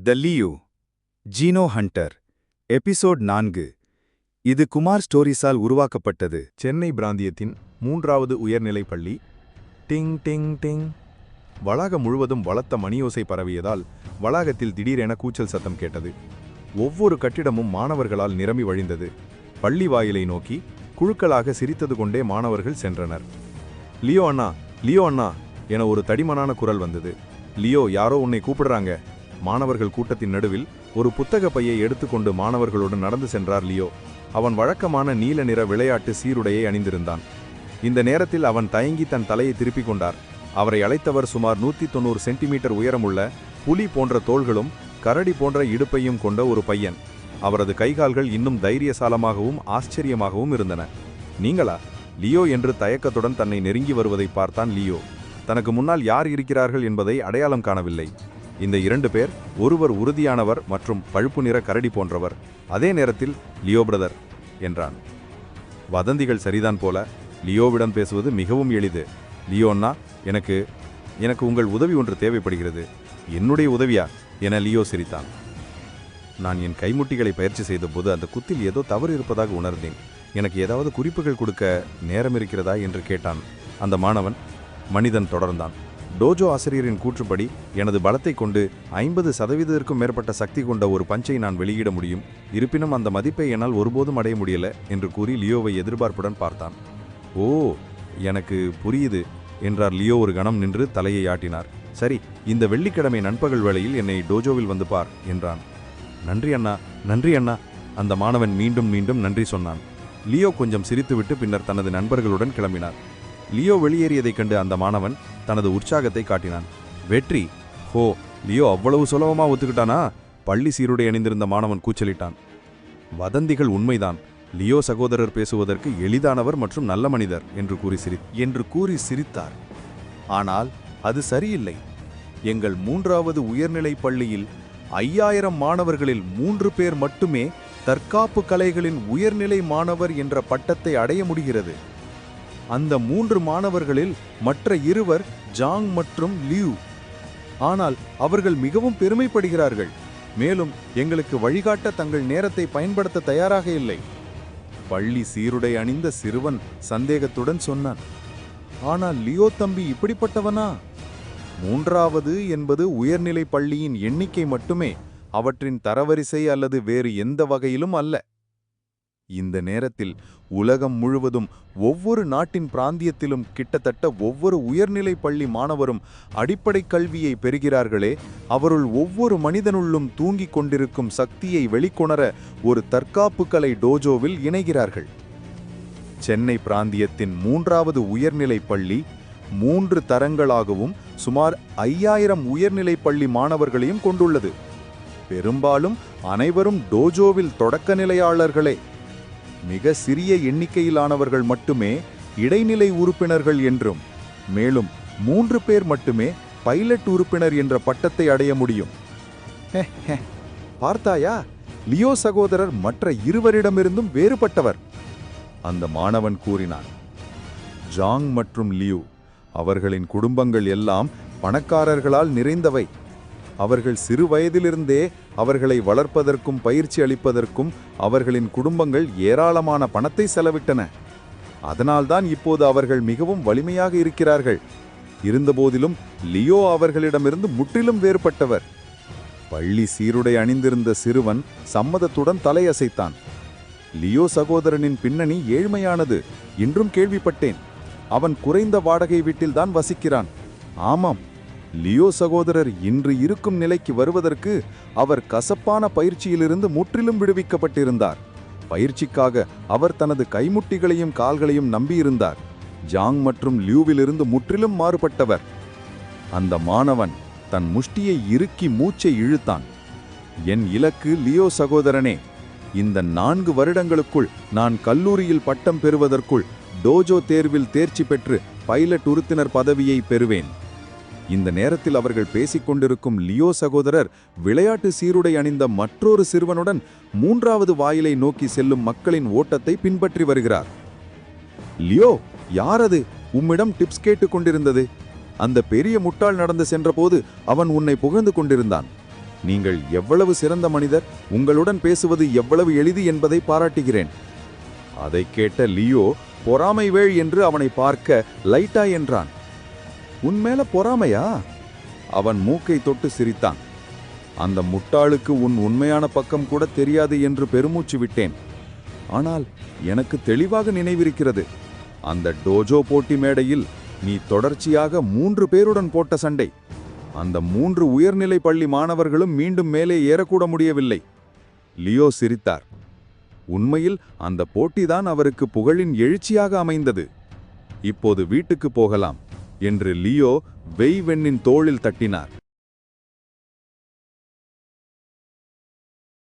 த Leo ஜீனோ Hunter episode 4. இது குமார் ஸ்டோரிஸால் உருவாக்கப்பட்டது. சென்னை பிராந்தியத்தின் 3வது உயர்நிலைப் பள்ளி. டிங் டிங் டிங். வளாகம் முழுவதும் பலத்த மணியோசை பரவியதால் வளாகத்தில் திடீரென கூச்சல் சத்தம் கேட்டது. ஒவ்வொரு கட்டிடமும் மாணவர்களால் நிரம்பி வழிந்தது. பள்ளி வாயிலை நோக்கி குழுக்களாக சிரித்தது கொண்டே மாணவர்கள் சென்றனர். லியோ அண்ணா, லியோ அண்ணா என ஒரு தடிமனான குரல் வந்தது. லியோ, யாரோ உன்னை கூப்பிடுறாங்க. மாணவர்கள் கூட்டத்தின் நடுவில் ஒரு புத்தக பையை எடுத்துக்கொண்டு மாணவர்களுடன் நடந்து சென்றார் லியோ. அவன் வழக்கமான நீல நிற விளையாட்டு சீருடையை அணிந்திருந்தான். இந்த நேரத்தில் அவன் தயங்கி தன் தலையை திருப்பிக் கொண்டார். அவரை அழைத்தவர் சுமார் 190 சென்டிமீட்டர் உயரமுள்ள புலி போன்ற தோள்களும் கரடி போன்ற இடுப்பையும் கொண்ட ஒரு பையன். அவரது கைகால்கள் இன்னும் தைரியசாலமாகவும் ஆச்சரியமாகவும் இருந்தன. நீங்களா? லியோ என்று தயக்கத்துடன் தன்னை நெருங்கி வருவதை பார்த்தான் லியோ. தனக்கு முன்னால் யார் இருக்கிறார்கள் என்பதை அடையாளம் காணவில்லை. இந்த 2 பேர், ஒருவர் உறுதியானவர் மற்றும் பழுப்பு நிற கரடி போன்றவர். அதே நேரத்தில் லியோ பிரதர் என்றான். வதந்திகள் சரிதான் போல. லியோவிடம் பேசுவது மிகவும் எளிது. லியோ அண்ணா, எனக்கு உங்கள் உதவி ஒன்று தேவைப்படுகிறது. என்னுடைய உதவியா என லியோ சிரித்தான். நான் என் கைமுட்டிகளை பயிற்சி செய்த போது அந்த குத்தில் ஏதோ தவறு இருப்பதாக உணர்ந்தேன். எனக்கு ஏதாவது குறிப்புகள் கொடுக்க நேரம் இருக்கிறதா என்று கேட்டான் அந்த மாணவன். மனிதன் தொடர்ந்தான். டோஜோ ஆசிரியரின் கூற்றுப்படி எனது பலத்தை கொண்டு 50% மேற்பட்ட சக்தி கொண்ட ஒரு பஞ்சை நான் வெளியிட முடியும். இருப்பினும் அந்த மதிப்பை என்னால் ஒருபோதும் அடைய முடியல என்று கூறி லியோவை எதிர்பார்ப்புடன் பார்த்தான். ஓ, எனக்கு புரியுது என்றார் லியோ. ஒரு கணம் நின்று தலையை ஆட்டினார். சரி, இந்த வெள்ளிக்கிழமை நண்பகல் வேளையில் என்னை டோஜோவில் வந்து பார் என்றான். நன்றி அண்ணா, நன்றி அண்ணா. அந்த மாணவன் மீண்டும் மீண்டும் நன்றி சொன்னான். லியோ கொஞ்சம் சிரித்துவிட்டு பின்னர் தனது நண்பர்களுடன் கிளம்பினார். லியோ வெளியேறியதைக் கண்டு அந்த மாணவன் தனது உற்சாகத்தை காட்டினான். வெற்றி! ஹோ, லியோ அவ்வளவு சுலபமா ஒத்துக்கிட்டானா? பள்ளி சீருடை அணிந்திருந்த மாணவன் கூச்சலிட்டான். வதந்திகள் உண்மைதான். லியோ சகோதரர் பேசுவதற்கு எளிதானவர் மற்றும் நல்ல மனிதர் என்று கூறி சிரித்தார். ஆனால் அது சரியில்லை. எங்கள் 3வது உயர்நிலைப் பள்ளியில் 5000 மாணவர்களில் 3 பேர் மட்டுமே தற்காப்பு கலைகளின் உயர்நிலை மாணவர் என்ற பட்டத்தை அடைய முடிகிறது. அந்த 3 மாணவர்களில் மற்ற 2 ஜாங் மற்றும் லியூ. ஆனால் அவர்கள் மிகவும் பெருமைப்படுகிறார்கள். மேலும் எங்களுக்கு வழிகாட்ட தங்கள் நேரத்தை பயன்படுத்த தயாராக இல்லை. பள்ளி சீருடை அணிந்த சிறுவன் சந்தேகத்துடன் சொன்னான். ஆனால் லியோ தம்பி இப்படிப்பட்டவனா? 3வது என்பது உயர்நிலை பள்ளியின் எண்ணிக்கை மட்டுமே, அவற்றின் தரவரிசை அல்லது வேறு எந்த வகையிலும் அல்ல. இந்த நேரத்தில் உலகம் முழுவதும் ஒவ்வொரு நாட்டின் பிராந்தியத்திலும் கிட்டத்தட்ட ஒவ்வொரு உயர்நிலை பள்ளி மாணவரும் அடிப்படை கல்வியை பெறுகிறார்களே, அவருள் ஒவ்வொரு மனிதனுள்ளும் தூங்கிக் கொண்டிருக்கும் சக்தியை வெளிக்கொணர ஒரு தற்காப்பு கலை டோஜோவில் இணைகிறார்கள். சென்னை பிராந்தியத்தின் 3வது உயர்நிலை பள்ளி 3 தரங்களாகவும் சுமார் 5000 உயர்நிலை பள்ளி மாணவர்களையும் கொண்டுள்ளது. பெரும்பாலும் அனைவரும் டோஜோவில் தொடக்க நிலையாளர்களே. மிக சிறிய எண்ணிக்கையிலானவர்கள் மட்டுமே இடைநிலை உறுப்பினர்கள் என்றும், மேலும் 3 பேர் மட்டுமே பைலட் உறுப்பினர் என்ற பட்டத்தை அடைய முடியும். பார்த்தாயா, லியோ சகோதரர் மற்ற 2 வேறுபட்டவர், அந்த மாணவன் கூறினான். ஜாங் மற்றும் லியூ, அவர்களின் குடும்பங்கள் எல்லாம் பணக்காரர்களால் நிறைந்தவை. அவர்கள் சிறு வயதிலிருந்தே அவர்களை வளர்ப்பதற்கும் பயிற்சி அளிப்பதற்கும் அவர்களின் குடும்பங்கள் ஏராளமான பணத்தை செலவிட்டன. அதனால்தான் இப்போது அவர்கள் மிகவும் வலிமையாக இருக்கிறார்கள். இருந்தபோதிலும் லியோ அவர்களிடமிருந்து முற்றிலும் வேறுபட்டவர். பள்ளி சீருடை அணிந்திருந்த சிறுவன் சம்மதத்துடன் தலையசைத்தான். லியோ சகோதரனின் பின்னணி ஏழ்மையானது என்றும் கேள்விப்பட்டேன். அவன் குறைந்த வாடகை வீட்டில்தான் வசிக்கிறான். ஆமாம், லியோ சகோதரர் இன்று இருக்கும் நிலைக்கு வருவதற்கு அவர் கசப்பான பயிற்சியிலிருந்து முற்றிலும் விடுவிக்கப்பட்டிருந்தார். பயிற்சிக்காக அவர் தனது கைமுட்டிகளையும் கால்களையும் நம்பியிருந்தார். ஜாங் மற்றும் லியூவிலிருந்து முற்றிலும் மாறுபட்டவர். அந்த மாணவன் தன் முஷ்டியை இறுக்கி மூச்சை இழுத்தான். என் இலக்கு லியோ சகோதரனே. இந்த 4 வருடங்களுக்குள் நான் கல்லூரியில் பட்டம் பெறுவதற்குள் டோஜோ தேர்வில் தேர்ச்சி பெற்று பைலட் உறுப்பினர் பதவியை பெறுவேன். இந்த நேரத்தில் அவர்கள் பேசிக்கொண்டிருக்கும் லியோ சகோதரர் விளையாட்டு சீருடை அணிந்த மற்றொரு சிறுவனுடன் 3வது வாயிலை நோக்கி செல்லும் மக்களின் ஓட்டத்தை பின்பற்றி வருகிறார். லியோ, யாரது உம்மிடம் டிப்ஸ் கேட்டுக் கொண்டிருந்தது? அந்த பெரிய முட்டாள் நடந்து சென்றபோது அவன் உன்னை புகழ்ந்து கொண்டிருந்தான். நீங்கள் எவ்வளவு சிறந்த மனிதர், உங்களுடன் பேசுவது எவ்வளவு எளிது என்பதை பாராட்டுகிறேன். அதைக் கேட்ட லியோ பொறாமை வேள் என்று அவனை பார்க்க லைட்டா என்றான். உன்மேல பொறாமையா? அவன் மூக்கை தொட்டு சிரித்தான். அந்த முட்டாளுக்கு உன் உண்மையான பக்கம் கூட தெரியாது என்று பெருமூச்சு விட்டேன். ஆனால் எனக்கு தெளிவாக நினைவிருக்கிறது. அந்த டோஜோ போட்டி மேடையில் நீ தொடர்ச்சியாக 3 பேருடன் போட்ட சண்டை. அந்த 3 உயர்நிலை பள்ளி மாணவர்களும் மீண்டும் மேலே ஏறக்கூட முடியவில்லை. லியோ சிரித்தார். உண்மையில் அந்த போட்டிதான் அவருக்கு புகழின் எழுச்சியாக அமைந்தது. இப்போது வீட்டுக்கு போகலாம் என்று லியோ வெய்வெண்ணின் தோளில் தட்டினார்.